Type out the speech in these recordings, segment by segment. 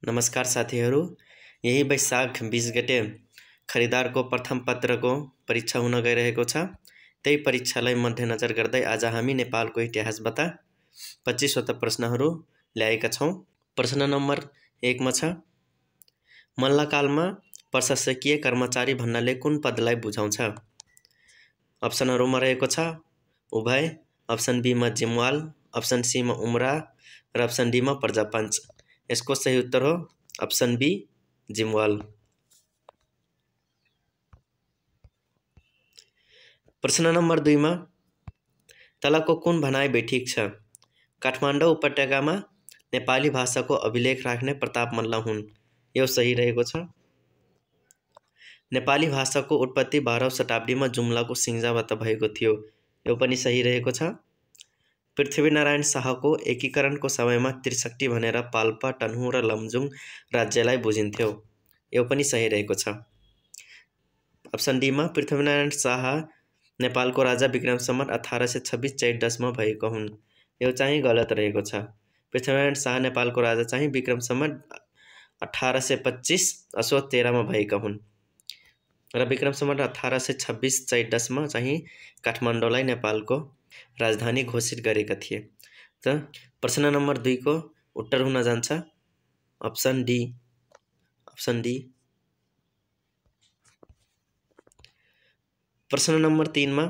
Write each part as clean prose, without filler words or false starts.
नमस्कार साथीहरू, यही वैशाख 20 गते खरिदारको प्रथम पत्रको परीक्षा हुन गइरहेको छ। त्यही परीक्षालाई मध्यनजर गर्दै आज हामी नेपालको इतिहासबाट 25 वटा प्रश्नहरू ल्याएका छौँ। प्रश्न नम्बर 1 मा छ, मल्लकालमा प्रशासकीय कर्मचारी भन्नाले कुन पदलाई बुझाउँछ? अप्सनहरूमा रहेको छ उभय, अप्सन बी मा जिम्वाल, अप्सन सी मा उमरा र अप्सन डी मा प्रजापञ्च। यसको सही उत्तर हो अप्सन बी जिम्वाल। प्रश्न नम्बर 2 मा तलको कुन भनाइ बेठिक छ? काठमाडौँ उपत्यकामा नेपाली भाषाको अभिलेख राख्ने प्रताप मल्ल हुन्। यो सही रहेको छ। नेपाली भाषाको उत्पत्ति 12औं शताब्दीमा जुम्लाको सिङ्जाबाट भएको थियो। यो पनि सही रहेको छ। पृथ्वीनारायण शाहको एकीकरणको समयमा त्रिशक्ति भनेर पाल्पा, तनहुँ र लमजुङ राज्यलाई बुझिन्थ्यो। यो पनि सही रहेको छ। अप्सन डी मा पृथ्वीनारायण शाह नेपालको राजा विक्रम सम्वत 1826 चैत 10 मा भएको हुन्। यो चाहिँ गलत रहेको छ। पृथ्वीनारायण शाह नेपालको राजा चाहिँ विक्रम सम्वत 1825 असोज 13 मा भएका हुन् र विक्रम सम्वत 1826 चैत 10 मा चाहिँ काठमाडौँलाई नेपालको राजधानी घोषित गरेका थिए। त प्रश्न नम्बर 2 को उत्तर हुन जान्छ अप्सन डी। Option D. प्रश्न नम्बर 3 मा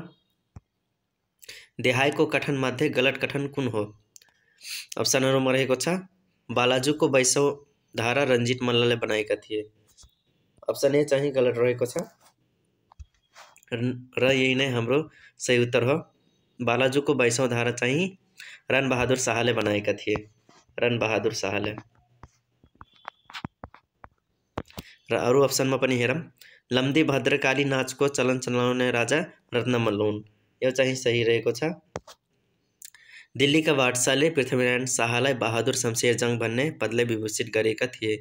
देहायको कथन मध्ये गलत कथन कुन हो? अप्सनहरूमा रहेको छ बालाजुको 22औं धारा रञ्जित मल्लले बनाएका थिए। अप्सन ए चाहिँ गलत रहेको छ र यही नै हाम्रो सही उत्तर हो। बालाजुको 22औं धारा चाहिँ रणबहादुर शाहले बनाएका थिए। रणबहादुर शाहले। र अरू अप्सनमा पनि हेरौँ, लम्दी भद्रकाली नाचको चलन चलाउने राजा रत्नमल्ल हुन्। यो चाहिँ सही रहेको छ। दिल्लीका बादशाहले पृथ्वीनारायण शाहलाई बहादुर शमशेर जङ भन्ने पदले विभूषित गरेका थिए।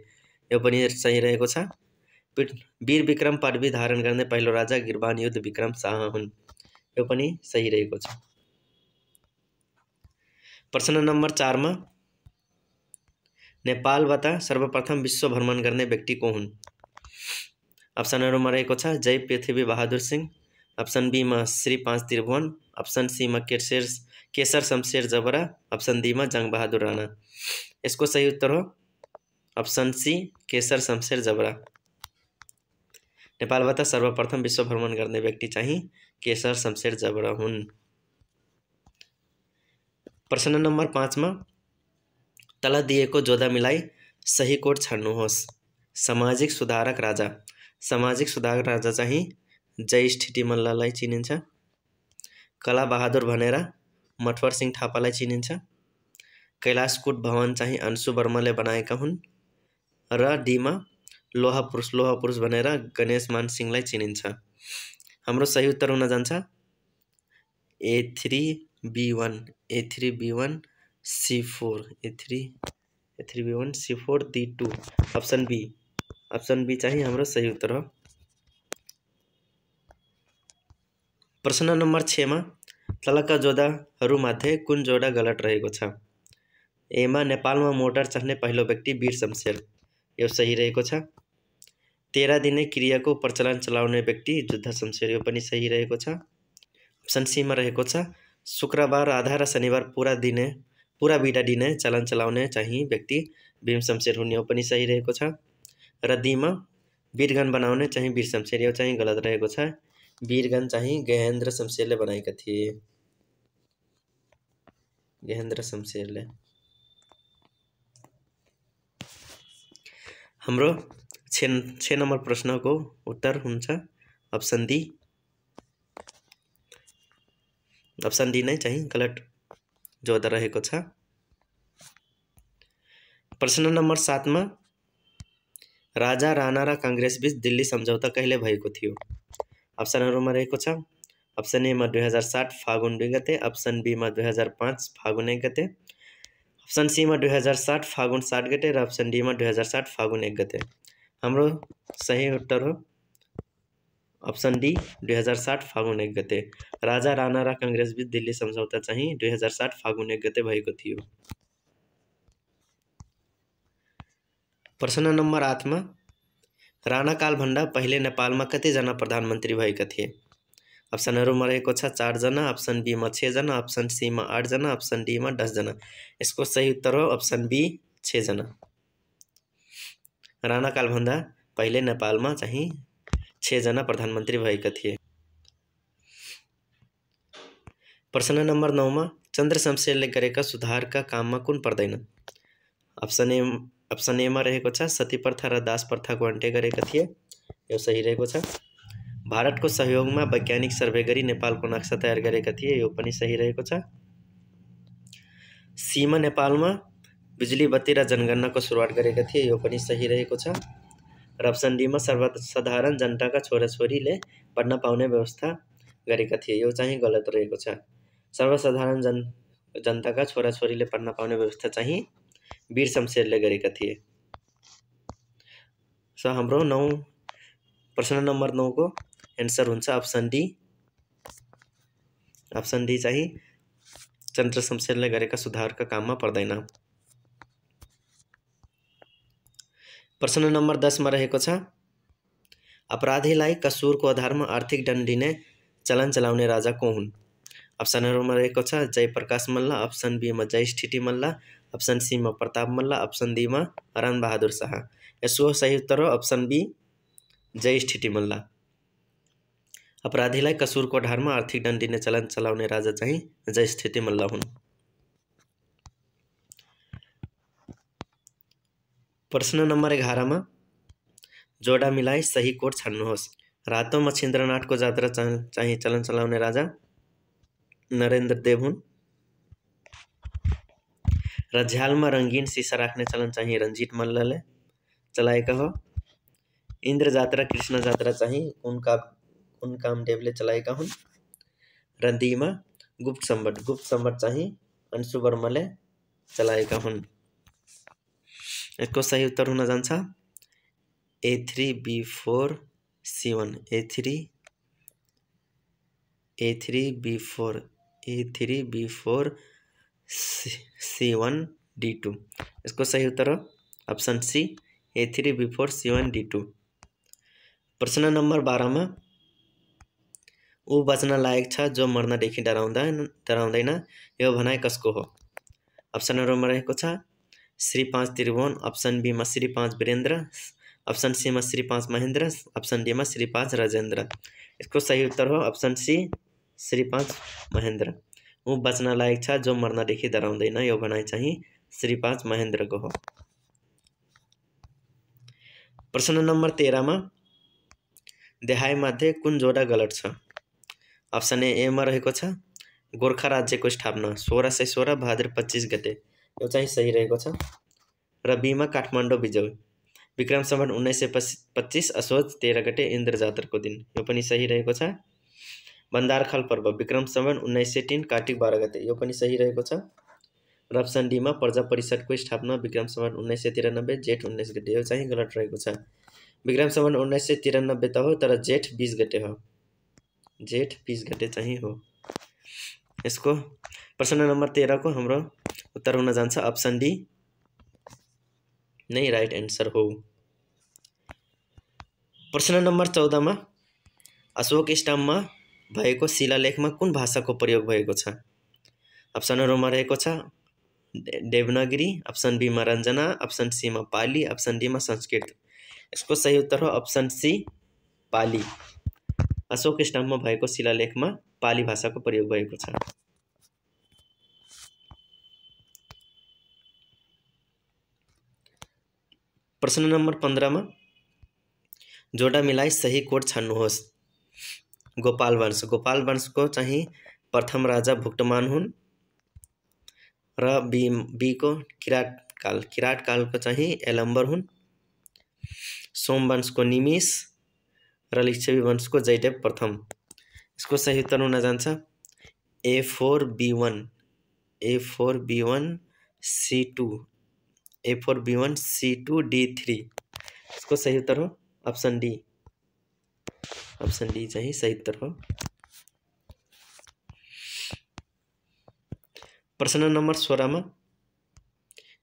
यो पनि सही रहेको छ। वीर विक्रम पदवी धारण गर्ने पहिलो राजा गिर्वाण युद्ध विक्रम शाह हुन्। यो पनि सही रहेको छ। प्रश्न नम्बर 4 मा नेपालबाट सर्वप्रथम विश्व भ्रमण गर्ने व्यक्ति को हुन्? अप्सनहरूमा रहेको छ जय पृथ्वी बहादुर सिंह, अप्सन बी मा श्री 5 त्रिभुवन, अप्सन सी मा केशर शमशेर जबरा, अप्सन डी मा जंग बहादुर राणा। यसको सही उत्तर हो अप्सन सी केशर शमशेर जबरा। नेपालबाट सर्वप्रथम विश्व भ्रमण गर्ने व्यक्ति चाहिँ केशर शमशेर जबरा हुन्। प्रश्न नम्बर 5 मा तल दिएको जोदा मिलाई सही कोड छान्नुहोस्। सामाजिक सुधारक राजा। सामाजिक सुधारक राजा चाहिँ जय स्थिति मल्ललाई चिनिन्छ। कला बहादुर भनेर मठवर सिंह थापालाई चिनिन्छ। कैलाशकूट भवन चाहिँ अंशु वर्माले बनाएका हुन्। र डीमा लोहा पुरुष भनेर गणेश मान सिंहलाई चिनिन्छ। हाम्रो सही उत्तर हुन जान्छ A3B1 A3B1 C4 A3B1 C4 D2 option be. Option be चाहिँ हाम्रो सही उत्तर हो। प्रश्न नम्बर 6 मा तलका जोडाहरूमध्ये कुन जोडा गलत रहेको छ? ए मा नेपालमा मोटर चढ्ने पहिलो व्यक्ति वीर शमशेर। यो सही रहेको छ। 13 दिने क्रियाको प्रचलन चलाउने व्यक्ति जुद्ध शमशेर। यो पनि सही रहेको छ। अप्सन सी मा रहेको छ शुक्रबार, आधा र शनिबार पूरा बिदा दिने चलन चलाउने चाहिँ व्यक्ति भीम शमशेर हुन्। यो पनि सही रहेको छ। र डी मा वीरगन बनाउने चाहिँ वीर शमशेर। यो चाहिँ गलत रहेको छ। वीरगन चाहिँ गहेन्द्र शमशेरले बनाएका थिए। गहेन्द्र शमशेरले। हाम्रो 6 नम्बर प्रश्नको उत्तर हुन्छ अप्सन डी। अप्सन डी नै चाहिँ गलत जोडा रहेको छ। प्रश्न नम्बर 7 मा राजा राणा र काङ्ग्रेसबीच दिल्ली सम्झौता कहिले भएको थियो? अप्सनहरूमा रहेको छ अप्सन ए मा 2007 फागुन 2 गते, अप्सन बी मा 2005 फागुन 1 गते, अप्सन सी मा 2007 फागुन 7 गते र अप्सन डी मा 2007 फागुन 1 गते। हाम्रो सही उत्तर हो अप्सन डी 2007 फागुन 1 गते। राजा राणा र काङ्ग्रेसबीच दिल्ली सम्झौता चाहिँ 2007 फागुन 1 गते भएको थियो। प्रश्न नंबर 8 में राणा कालभण्डा पहिले नेपालमा कतिजना प्रधानमन्त्री भएका थिए? अप्सनहरुमा रहेको छ 4 जना, अप्सन बी मा 6 जना, अप्सन सी मा 8 जना, अप्सन डी मा 10 जना। यसको सही उत्तर हो अप्सन बी 6 जना। राणा कालभण्डा पहिले नेपालमा चाहिँ 6 जना प्रधानमन्त्री भएका थिए। प्रश्न नम्बर 9 मा चन्द्र शमशेरले गरेका सुधारका काममा कुन पर्दैन? अप्सन ए मा रहेको छ सती प्रथा र दास प्रथाको अन्त्य गरेका थिए। यो सही रहेको छ। भारतको सहयोगमा वैज्ञानिक सर्वे गरी नेपालको नक्सा तयार गरेका थिए। यो पनि सही रहेको छ। सी मा नेपालमा बिजुली बत्ती र जनगणनाको सुरुवात गरेका थिए। यो पनि सही रहेको छ। र अप्सन डी मा सर्वसाधारण जनताका छोराछोरीले पढ्न पाउने व्यवस्था गरेका थिए। यो चाहिँ गलत रहेको छ। सर्वसाधारण जनताका छोराछोरीले पढ्न पाउने व्यवस्था चाहिँ वीर शमशेरले गरेका थिए। सो हाम्रो प्रश्न नम्बर 9 को एन्सर हुन्छ अप्सन डी। अप्सन डी चाहिँ चन्द्र शमशेरले गरेका सुधारका काममा पर्दैन। प्रश्न नम्बर 10 मा रहेको छ अपराधीलाई कसुरको आधारमा आर्थिक दण्ड दिने चलन चलाउने राजा को हुन्? अप्सनहरुमा रहेको छ जयप्रकाश मल्ल, अप्सन बी मा जयस्थिति मल्ल, अप्सन सी मा प्रताप मल्ल, अप्सन डी मा रणबहादुर शाह। यसको सही उत्तर हो अप्सन बी जयस्थिति मल्ल। अपराधीलाई कसुरको आधारमा आर्थिक दण्ड दिने चलन चलाउने राजा चाहिँ जयस्थिति मल्ल हुन्। प्रश्न नम्बर 11 मा जोडा मिलाई सही कोड छान्नुहोस्। रातो मच्छिन्द्रनाथको जात्रा चाहिँ चलन चलाउने राजा नरेन्द्र देव हुन्। र झ्यालमा रङ्गीन सिसा राख्ने चलन चाहिँ रञ्जित मल्लले चलाएका हो। इन्द्र जात्रा कृष्ण जात्रा चाहिँ कुन कामदेवले चलाएका हुन्। र दीमा गुप्त सम्बत चाहिँ अंशु वर्माले चलाएका हुन्। यसको सही उत्तर हुन जान्छ A3B4 C1 A3B4 C1 D2। इसको सही उत्तर हो option C A3B4 C1 D2। प्रश्न नम्बर 12 में ऊ बच्न लायक छ जो मर्नदेखि डराउँदैन यो भनाइ कसको हो? अप्सनहरुमा रहेको छ श्री 5 त्रिभुवन, अप्सन बी मा श्री 5 वीरेन्द्र, अप्सन सी मा श्री 5 महेन्द्र, अप्सन डी मा श्री 5 राजेन्द्र। इसको सही उत्तर हो अप्सन सी श्री 5 महेन्द्र। ऊ बच्न लायक छ जो मर्नदेखि डराउँदैन यो भनाइ चाहिँ श्री 5 महेन्द्रको हो। प्रश्न नम्बर 13 मा देहाय मध्ये कुन जोडा गलत छ? अप्सन ए मा रहेको छ गोर्खा राज्यको स्थापना 1616 भाद्र 25 गते। यो चाहिँ सही रहेको छ। र बी मा काठमाडौँ विजय विक्रम सम्वत 1925 असोज 13 गते इन्द्र जात्राको दिन। यो पनि सही रहेको छ। बन्दारखाल पर्व विक्रम सम्वत 1903 कार्तिक 12 गते। यो पनि सही रहेको छ। र अप्सन डी मा प्रजा परिषदको स्थापना विक्रम सम्वत 1993 जेठ 19 गते। यो चाहिँ गलत रहेको छ। विक्रम सम्वत 1993 त हो तर जेठ 20 गते हो। जेठ 20 गते चाहिँ हो। यसको प्रश्न नम्बर 13 को हाम्रो उत्तर हुन जान्छ अप्सन डी नै राइट एन्सर हो। प्रश्न नम्बर 14 मा अशोक स्तम्भमा भएको शिलालेखमा कुन भाषाको प्रयोग भएको छ? अप्सनहरुमा रहेको छ देवनागरी, अप्सन बी मा रञ्जना, अप्सन सी मा पाली, अप्सन डी मा संस्कृत। यसको सही उत्तर हो अप्सन सी पाली। अशोक स्तम्भमा भएको शिलालेखमा पाली भाषाको प्रयोग भएको छ। प्रश्न नम्बर 15 मा जोडा मिलाई सही कोड छान्नुहोस्। गोपाल वंशको चाहिँ प्रथम राजा भुक्तमान हुन्। र बी को किरात कालको चाहिँ एलम्बर हुन्। सोम वंशको निमिष र लिच्छवी वंशको जयदेव प्रथम। इसको सही उत्तर हुन जान्छ A4B1 C2 D3। इसको सही उत्तर हो अप्सन डी। अप्सन डी चाहिँ सही उत्तर हो। प्रश्न नम्बर 16 मा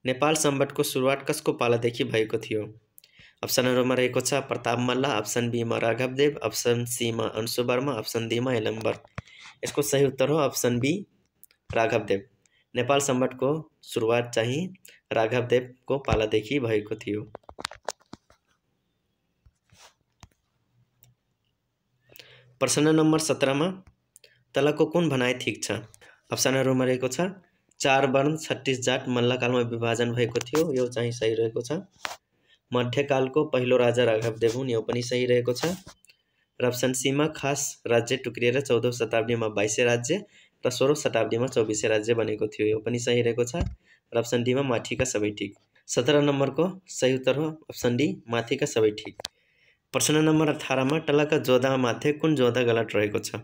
नेपाल सम्बन्धको सुरुवात कसको पालादेखि भएको थियो? अप्सनहरुमा रहेको छ प्रताप मल्ल, अप्सन बी मा राघवदेव, अप्सन सी मा अंशु वर्मा, अप्सन डी मा यलम्बर। यसको सही उत्तर हो अप्सन बी राघवदेव। नेपाल सम्बन्धको सुरुवात चाहिँ राघवदेवको पालादेखि भएको थियो। प्रश्न नम्बर 17 मा तलको कुन भनाइ ठिक छ? अप्सनहरुमा रहेको छ 4 वर्ण 36 जात मल्लकालमा विभाजन भएको थियो, यो चाहिँ सही रहेको छ। मध्यकालको पहिलो राजा राघवदेव हुन्, यो पनि सही रहेको छ। र अप्सन सी मा खास राज्य टुक्रिएर 14औं शताब्दीमा 22 राज्य र 16औं शताब्दीमा 24 राज्य बनेको थियो, यो पनि सही रहेको छ। र अप्सन डी मा माथिका सबै ठिक। 17 नम्बरको सही उत्तर हो अप्सन डी माथिका सबै ठिक। प्रश्न नम्बर 18 मा तलका जोधा मध्ये कुन जोधा गलत रहेको छ?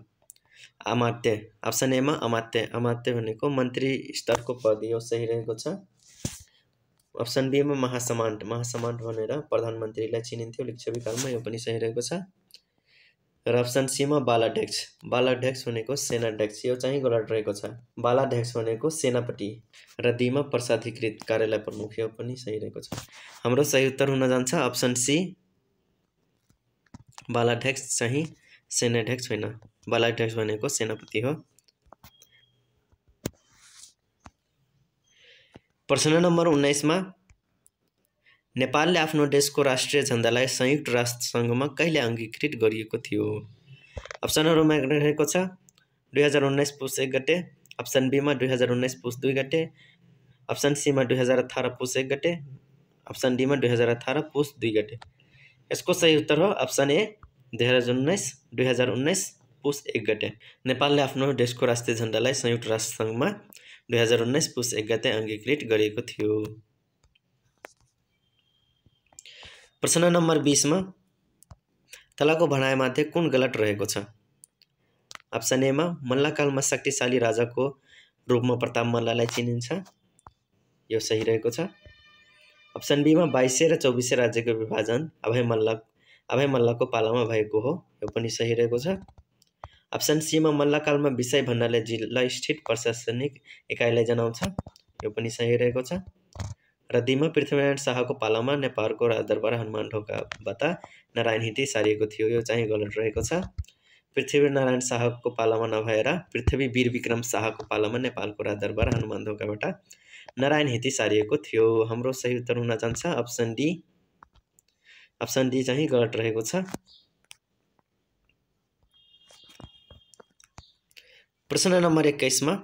अमात्य। अप्सन ए मा अमात्य। अमात्य भनेको मन्त्री स्तरको पद, यो सही रहेको छ। अप्सन बी मा महासमान्त। महासमान्त भनेर प्रधानमन्त्रीलाई चिनिन्थ्यो लिच्छवी कालमा, यो पनि सही रहेको छ। र अप्सन सी मा बालाध्यक्ष। बालाध्यक्ष भनेको सेनाध्यक्ष, यो चाहिँ गलत रहेको छ। बालाध्यक्ष भनेको सेनापति। र डी मा प्रशाधिकृत कार्यालय प्रमुख, यो पनि सही रहेको छ। हाम्रो सही उत्तर हुन जान्छ अप्सन सी बालाध्यक्ष चाहिँ सेनाध्यक्ष होइन, बालाध्यक्ष भनेको सेनापति हो। प्रश्न नम्बर 19 मा नेपालले आफ्नो देशको राष्ट्रिय झण्डालाई संयुक्त राष्ट्र सङ्घमा कहिले अङ्गीकृत गरिएको थियो? अप्सनहरुमा रहेको छ 2019 पुस 1 गते, अप्सन बी मा 2019 पुस 2 गते, अप्सन सी मा 2018 पुस 1 गते, अप्सन डी मा 2018 पुस 2 गते। यसको सही उत्तर हो अप्सन ए 2019 पुस 1 गते। नेपालले आफ्नो देशको राष्ट्रिय झण्डालाई संयुक्त राष्ट्र सङ्घमा 2019 पुस 1 गते अङ्गीकृत गरेको थियो। प्रश्न नम्बर 20 मा तलको भनाइमध्ये कुन गलत रहेको छ? अप्सन ए मा मल्लकालमा शक्तिशाली राजाको रूपमा प्रताप मल्ललाई चिनिन्छ, यो सही रहेको छ। अप्सन बी मा 22 र 24 राज्यको विभाजन अभय मल्लको पालामा भएको हो, यो पनि सही रहेको छ। अप्सन सी मा मल्लकालमा विषय भन्नाले जिल्ला स्थित प्रशासनिक इकाइलाई जनाउँछ, यो पनि सही रहेको छ। र डी मा पृथ्वीनारायण शाहको पालामा नेपालको राजदरबार हनुमानढोकाबाट नारायण हिटी सारिएको थियो, यो चाहिँ गलत रहेको छ। पृथ्वीनारायण शाहको पालामा नभएर पृथ्वी वीर विक्रम शाहको पालामा नेपालको राजदरबार हनुमानढोकाबाट नारायण हिटी सारिएको थियो। हाम्रो सही उत्तर हुन जान्छ अप्सन डी। अप्सन डी चाहिँ गलत रहेको छ। प्रश्न नम्बर 21 मा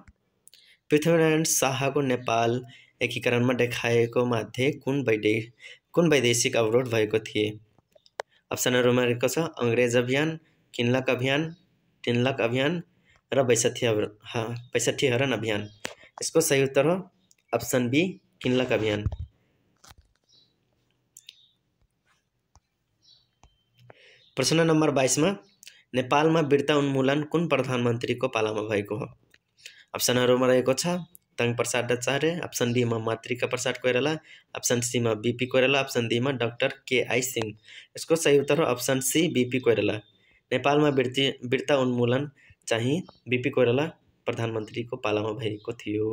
पृथ्वीनारायण शाहको नेपाल एकीकरणमा देखाएको मध्ये कुन वैदेशिक अवरोध भएको थिए? अप्सनहरुमा रहेको छ अंग्रेज अभियान, किनलक अभियान, तिनलक अभियान र ६२ हरण अभियान। यसको सही उत्तर हो अप्सन बी किनलक अभियान। प्रश्न नम्बर 22 मा नेपालमा वीरता उन्मूलन कुन प्रधानमन्त्रीको पालामा भएको हो? अप्सनहरुमा रहेको छ तंग प्रसाद आचार्य, अप्सन डी मा मातृका प्रसाद कोइराला, अप्सन सी मा बीपी कोइराला, अप्सन डी मा डाक्टर के.आई. सिंह। यसको सही उत्तर हो अप्सन सी बीपी कोइराला। नेपालमा वीरता उन्मूलन चाहिँ बीपी कोइराला प्रधानमन्त्रीको पालामा भएको थियो।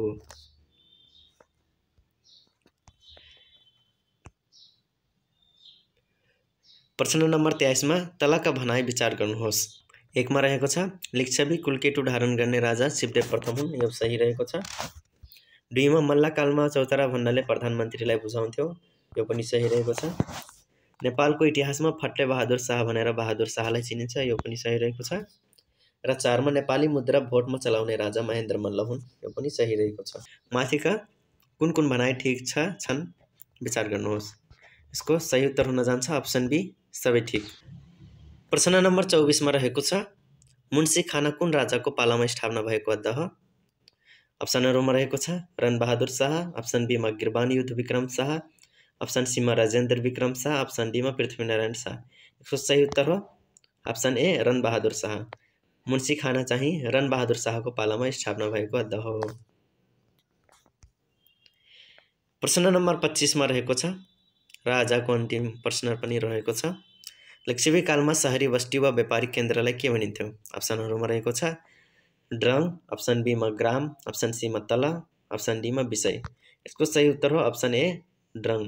प्रश्न नम्बर 23 मा तलका भनाइ विचार गर्नुहोस्। 1 मा रहेको छ लिच्छवी कुलकेतु धारण गर्ने राजा शिवदेव प्रथम हुन्, यो सही रहेको छ। 2 मा मल्लकालमा चौतारा भन्नाले प्रधानमन्त्रीलाई बुझाउँथ्यो, यो पनि सही रहेको छ। नेपालको इतिहासमा फट्टे बहादुर शाह भनेर बहादुर शाहलाई चिनिन्छ, यो पनि सही रहेको छ। र 4 मा नेपाली मुद्रा भोटमा चलाउने राजा महेन्द्र मल्ल हुन्, यो पनि सही रहेको छ। माथिका कुन कुन भनाइ ठिक छन् विचार गर्नुहोस्। यसको सही उत्तर हुन जान्छ अप्सन बी सबै ठिक। प्रश्न नम्बर 24 मा रहेको छ मुन्सी खाना कुन राजाको पालामा स्थापना भएको अड्डा हो? अप्सनहरुमा रहेको छ रणबहादुर शाह, अप्सन बी मा गिरबान युद्ध विक्रम शाह, अप्सन सी मा राजेन्द्र विक्रम शाह, अप्सन डी मा पृथ्वीनारायण शाह। यसको सही उत्तर हो अप्सन ए रणबहादुर शाह। मुन्सी खाना चाहिँ रणबहादुर शाहको पालामा स्थापना भएको अड्डा हो। प्रश्न नम्बर 25 मा रहेको छ राजाको अन्तिम प्रश्न पनि रहेको छ लिच्छवी कालमा शहरी बस्ती वा व्यापारिक केन्द्रलाई के भनिन्थ्यो? अप्सनहरुमा रहेको छ ड्रङ, अप्सन बी मा ग्राम, अप्सन सी मा तला, अप्सन डी मा विषय। यसको सही उत्तर हो अप्सन ए ड्रङ।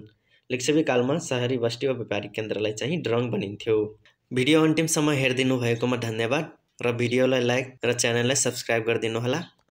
लिच्छवी कालमा शहरी बस्ती वा व्यापारिक केन्द्रलाई चाहिँ ड्रङ भनिन्थ्यो। भिडियो अन्तिमसम्म हेरिदिनु भएकोमा धन्यवाद र भिडियोलाई लाइक र च्यानललाई सब्स्क्राइब गरिदिनुहोला।